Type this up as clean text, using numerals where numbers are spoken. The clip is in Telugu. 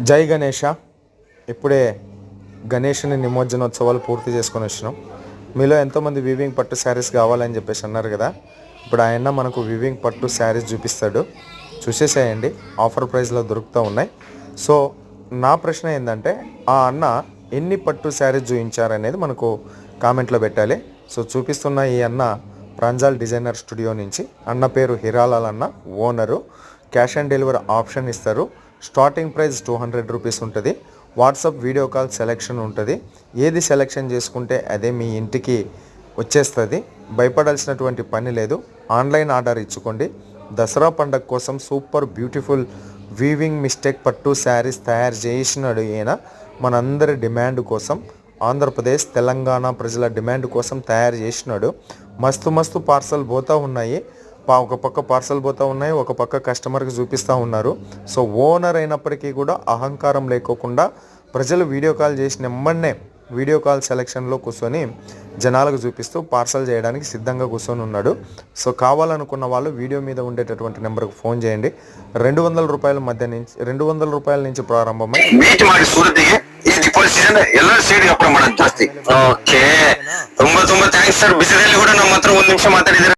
జై గణేష. ఇప్పుడే గణేషుని నిమజ్జనోత్సవాలు పూర్తి చేసుకొని వచ్చినాం. మీలో ఎంతోమంది వీవింగ్ పట్టు శారీస్ కావాలని చెప్పేసి అన్నారు కదా. ఇప్పుడు ఆయన మనకు వీవింగ్ పట్టు శారీస్ చూపిస్తాడు, చూసేసేయండి. ఆఫర్ ప్రైస్లో దొరుకుతూ ఉన్నాయి. సో నా ప్రశ్న ఏంటంటే, ఆ అన్న ఎన్ని పట్టు శారీస్ చూపించారనేది మనకు కామెంట్లో పెట్టాలి. సో చూపిస్తున్న ఈ అన్న ప్రాంజాల్ డిజైనర్ స్టూడియో నుంచి. అన్న పేరు హిరాలాల్ అన్న, owner. Cash on delivery option ఇస్తారు. స్టార్టింగ్ ప్రైస్ 200 రూపీస్ ఉంటుంది. వాట్సాప్ వీడియో కాల్ సెలెక్షన్ ఉంటుంది. ఏది సెలెక్షన్ చేసుకుంటే అదే మీ ఇంటికి వచ్చేస్తుంది. భయపడాల్సినటువంటి పని లేదు. ఆన్లైన్ ఆర్డర్ ఇచ్చుకోండి. దసరా పండగ కోసం సూపర్ బ్యూటిఫుల్ వీవింగ్ మిస్టేక్ పట్టు శారీస్ తయారు చేసినాడు ఈయన. మనందరి డిమాండ్ కోసం, ఆంధ్రప్రదేశ్ తెలంగాణ ప్రజల డిమాండ్ కోసం తయారు చేసినాడు. మస్తు పార్సల్ పోతూ ఉన్నాయి. ఒక పక్క పార్సల్ పోతూ ఉన్నాయి, ఒక పక్క కస్టమర్కి చూపిస్తూ ఉన్నారు. సో ఓనర్ అయినప్పటికీ కూడా అహంకారం లేకోకుండా ప్రజలు వీడియో కాల్ చేసిన వెంబడే వీడియో కాల్ సెలెక్షన్లో కూర్చొని జనాలకు చూపిస్తూ పార్సల్ చేయడానికి సిద్ధంగా కూర్చొని ఉన్నాడు. సో కావాలనుకున్న వాళ్ళు వీడియో మీద ఉండేటటువంటి నెంబర్కి ఫోన్ చేయండి. 200 రూపాయల మధ్య నుంచి 200 రూపాయల నుంచి ప్రారంభమై ಓಕೆ ತುಂಬಾ ಥ್ಯಾಂಕ್ಸ್ ಸರ್. ಬಿಸಿಲಲ್ಲಿ ಕೂಡ ನಮ್ಮ ಹತ್ರ 1 ನಿಮಿಷ ಮಾತಾಡಿದ್ರೆ